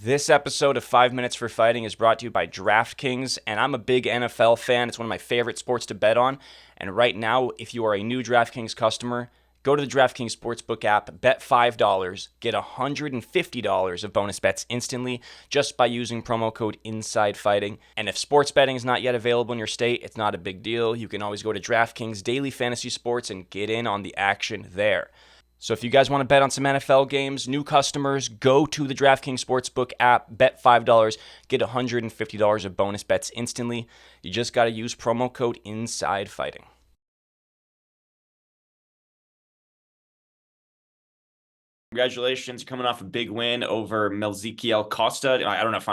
This episode of 5 Minutes for Fighting is brought to you by DraftKings, and I'm a big NFL fan. It's one of my favorite sports to bet on. And right now, if you are a new DraftKings customer, go to the DraftKings Sportsbook app, bet $5, get $150 of bonus bets instantly just by using promo code INSIDEFIGHTING. And if sports betting is not yet available in your state, it's not a big deal. You can always go to DraftKings Daily Fantasy Sports and get in on the action there. So if you guys want to bet on some NFL games, new customers, go to the DraftKings Sportsbook app, bet $5, get $150 of bonus bets instantly. You just got to use promo code INSIDEFIGHTING. Congratulations, coming off a big win over Melquizael Costa. I don't know if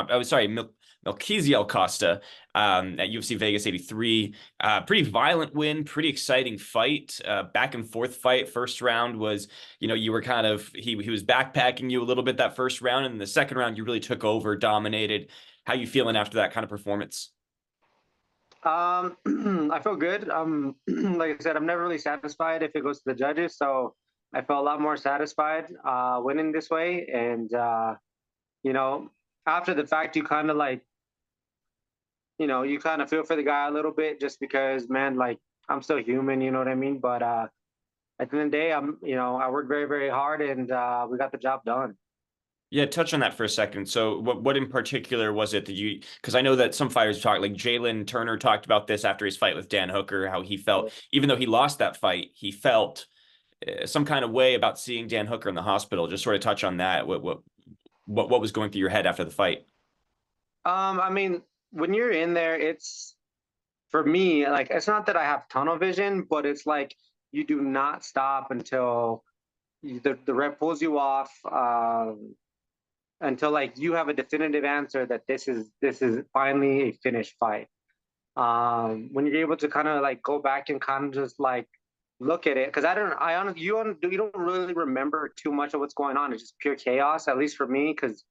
Melquizael Costa at UFC Vegas 83. Pretty violent win, pretty exciting fight, back and forth fight. First round was, you were kind of, he was backpacking you a little bit that first round, and in the second round, you really took over, dominated. How you feeling after that kind of performance? I feel good. Like I said, I'm never really satisfied if it goes to the judges. So I felt a lot more satisfied winning this way. And you know, after the fact, you kind of like, you kind of feel for the guy a little bit, just because, man, like I'm still human. You know what I mean? But at the end of the day, I worked very, very hard, and we got the job done. Yeah, touch on that for a second. So what in particular was it that because I know that some fighters talk, like Jalen Turner talked about this after his fight with Dan Hooker, how he felt, even though he lost that fight, he felt some kind of way about seeing Dan Hooker in the hospital. Just sort of touch on that. What was going through your head after the fight? I mean, when you're in there, it's for me, like it's not that I have tunnel vision, but it's like you do not stop until the rep pulls you off, until like you have a definitive answer that this is finally a finished fight. When you're able to kind of like go back and kind of just like look at it, because I honestly, you don't really remember too much of what's going on. It's just pure chaos, at least for me, because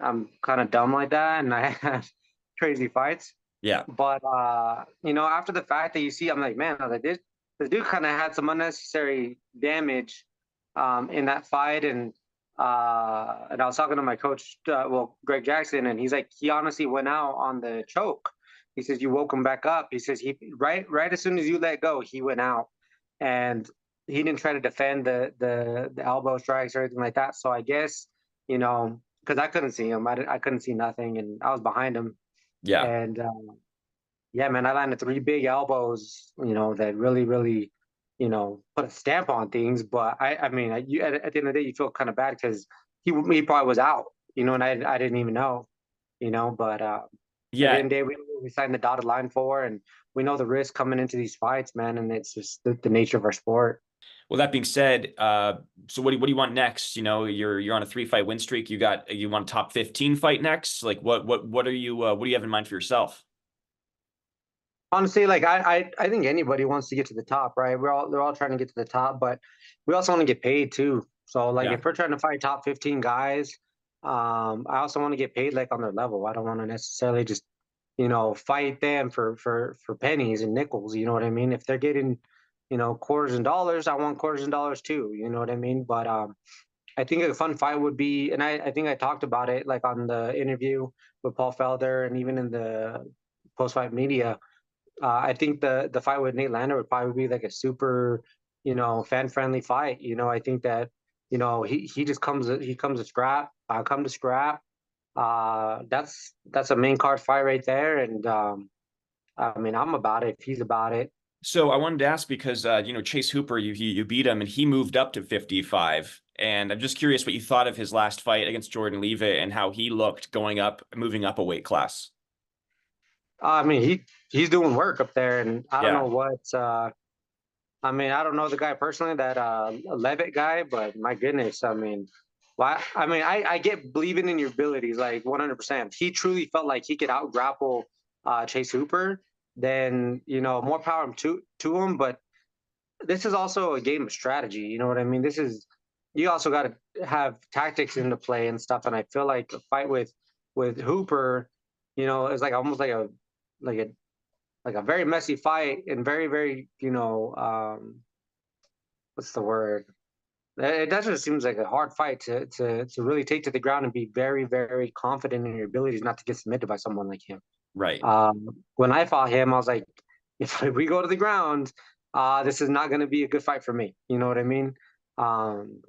I'm kind of dumb like that, and I have crazy fights. Yeah. But after the fact that you see, I'm like, man, I was like, this dude kind of had some unnecessary damage in that fight, and I was talking to my coach, Greg Jackson, and he's like, he honestly went out on the choke. He says you woke him back up. He says he right as soon as you let go, he went out, and he didn't try to defend the elbow strikes or anything like that. So I guess because I couldn't see him, I couldn't see nothing, and I was behind him, Yeah. and yeah, man, I landed three big elbows, that really, really, put a stamp on things. But I mean, at the end of the day, you feel kind of bad because he probably was out, and I didn't even know, But at the Yeah. end of the day, we signed the dotted line for, and we know the risk coming into these fights, man, and it's just the nature of our sport. Well, that being said, so what do you want next? You're on a 3 fight win streak. You want a top 15 fight next? Like what are you what do you have in mind for yourself? Honestly, like I think anybody wants to get to the top, right? They're all trying to get to the top, but we also want to get paid too. So like Yeah. if we're trying to fight top 15 guys, I also want to get paid like on their level. I don't want to necessarily just, fight them for pennies and nickels, you know what I mean? If they're getting, quarters and dollars, I want quarters and dollars too, you know what I mean? But I think a fun fight would be, and I think I talked about it like on the interview with Paul Felder and even in the post fight media. I think the fight with Nate Lander would probably be like a super, fan friendly fight. I think that he just comes to scrap. I come to scrap. That's a main card fight right there, and I mean I'm about it if he's about it. So I wanted to ask because Chase Hooper, you beat him and he moved up to 55. And I'm just curious what you thought of his last fight against Jordan Leavitt and how he looked moving up a weight class. I mean he's doing work up there, and I don't Yeah. know what. I mean I don't know the guy personally, that Levitt guy, but my goodness, I mean. Why? I mean, I get believing in your abilities like 100%. He truly felt like he could out grapple Chase Hooper. Then more power to him. But this is also a game of strategy. You know what I mean? This is you also got to have tactics into play and stuff. And I feel like a fight with Hooper, is like almost like a like a very messy fight, and very very what's the word? It that just seems like a hard fight to really take to the ground and be very, very confident in your abilities not to get submitted by someone like him. Right. When I fought him, I was like, if we go to the ground, this is not going to be a good fight for me. You know what I mean? Um,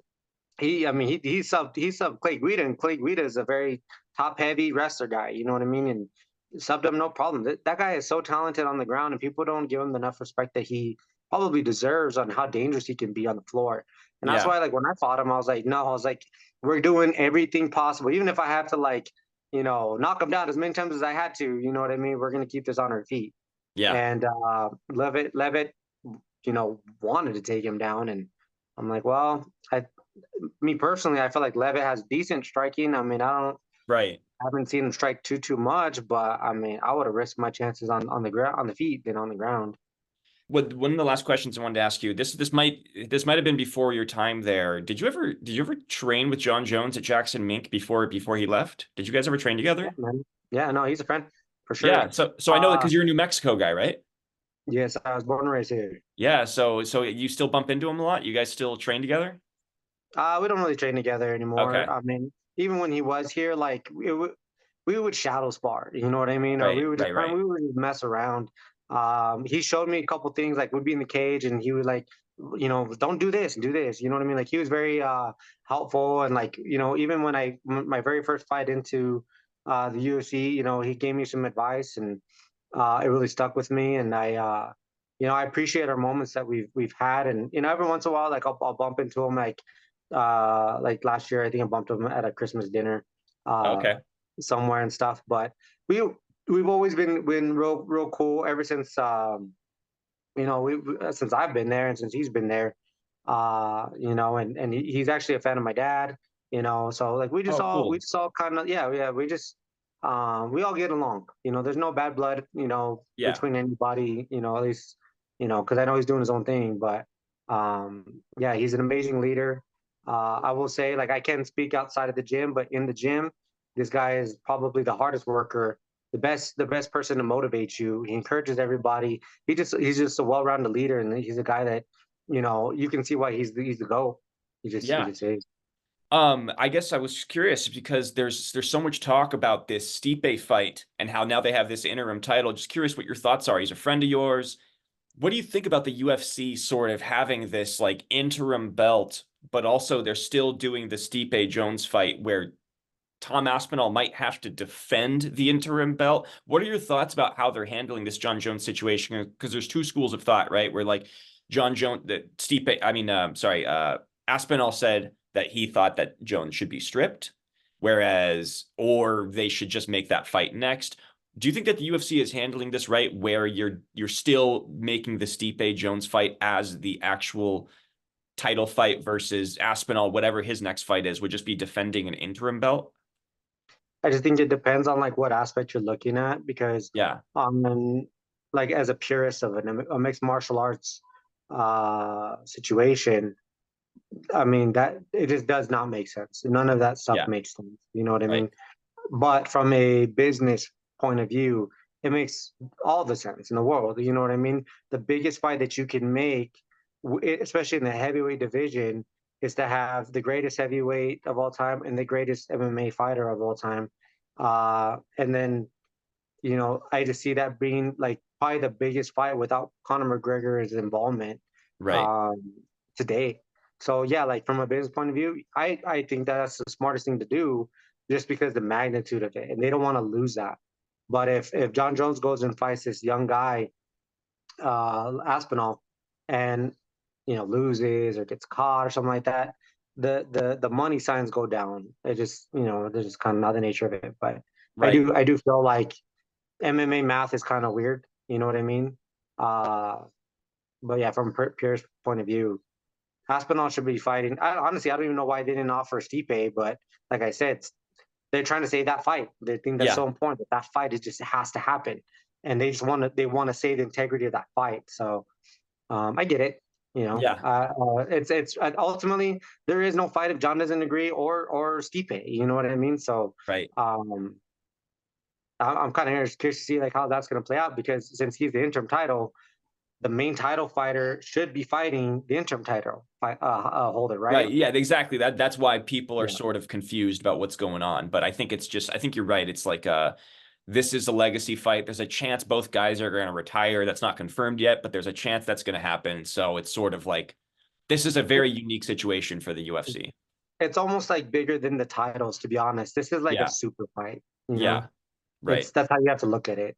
I mean, he subbed Clay Guida, and Clay Guida is a very top heavy wrestler guy. You know what I mean? And subbed him no problem. That guy is so talented on the ground, and people don't give him enough respect that he probably deserves on how dangerous he can be on the floor. And that's Yeah. why, like when I fought him, I was like, no, I was like, we're doing everything possible, even if I have to like, knock him down as many times as I had to. You know what I mean? We're gonna keep this on our feet. Yeah. And Levitt, wanted to take him down, and I'm like, well, me personally, I feel like Levitt has decent striking. I mean, Right. I haven't seen him strike too much, but I mean, I would have risked my chances on the ground, on the feet, than on the ground. One of the last questions I wanted to ask you, this might have been before your time there. Did you ever train with Jon Jones at Jackson Mink before he left? Did you guys ever train Yeah, together? man. Yeah, no, he's a friend for Yeah. sure. So I know that Uh, because you're a New Mexico guy, right? yes, I was born and raised here. Yeah. So you still bump into him a lot? You guys still train together? We don't really train together anymore. Okay. I mean, even when he was here, like we would shadow spar, you know what I mean? Or Right. Right. Right. we would just mess around. He showed me a couple things, like we'd be in the cage and he would like, don't do this, do this. You know what I mean? Like he was very helpful, and like, even my very first fight into the UFC, he gave me some advice, and it really stuck with me. And I appreciate our moments that we've had. And every once in a while, like I'll bump into him, like last year, I think I bumped him at a Christmas dinner uh, Okay. somewhere and stuff. But we we've always been real cool ever since since I've been there and since he's been there. And he's actually a fan of my dad. So like Oh, we cool. just all kind of, yeah, we all get along. There's no bad blood Yeah. between anybody. At least because I know he's doing his own thing. But yeah, he's an amazing leader. I will say, like, I can't speak outside of the gym, but in the gym, this guy is probably the hardest worker, the best person to motivate you. He encourages everybody. He's just a well-rounded leader, and he's a guy that you can see why he's the GOAT. He Yeah. just is. I guess I was curious because there's so much talk about this Stipe fight and how now they have this interim title. Just curious what your thoughts are. He's a friend of yours. What do you think about the UFC sort of having this like interim belt, but also they're still doing the Stipe Jones fight where Tom Aspinall might have to defend the interim belt? What are your thoughts about how they're handling this Jon Jones situation? Because there's two schools of thought, right? Where like Jon Jones, that Stipe, I mean, sorry, Aspinall said that he thought that Jones should be stripped, or they should just make that fight next. Do you think that the UFC is handling this right, where you're still making the Stipe Jones fight as the actual title fight versus Aspinall, whatever his next fight is, would just be defending an interim belt? I just think it depends on like what aspect you're looking at, because Yeah. like as a purist of a mixed martial arts situation, I mean that it just does not make sense. None of that stuff Yeah. makes sense. You know what I Right. mean? But from a business point of view, it makes all the sense in the world. You know what I mean? The biggest fight that you can make, especially in the heavyweight division, is to have the greatest heavyweight of all time and the greatest MMA fighter of all time. And then, I just see that being like probably the biggest fight without Conor McGregor's involvement Right. um, to date. So yeah, like from a business point of view, I think that's the smartest thing to do, just because the magnitude of it, and they don't want to lose that. But if Jon Jones goes and fights this young guy, Aspinall, and loses or gets caught or something like that, the money signs go down. It just they're just kind of not the nature of it. But I Right. do I do feel like MMA math is kind of weird. You know what I mean? Uh, but yeah, from Pierre's point of view, Aspinall should be fighting. Honestly, I don't even know why they didn't offer Stipe, but like I said, they're trying to save that fight. They think that's Yeah. so important that that fight is just it has to happen, and they want to save the integrity of that fight. So I get it. Yeah. It's ultimately there is no fight if John doesn't agree or Stipe. You know what I mean? So Right. um, I'm kind of curious to see like how that's going to play out, because since he's the interim title, the main title fighter should be fighting the interim title holder, Right. right? Yeah, exactly. That's why people are Yeah. sort of confused about what's going on. But I think it's just I think you're right. It's like this is a legacy fight. There's a chance both guys are going to retire. That's not confirmed yet, but there's a chance that's going to happen. So it's sort of like this is a very unique situation for the UFC. It's almost like bigger than the titles, to be honest. This is like a Yeah. super fight, you know? Yeah. Right. That's how you have to look at it.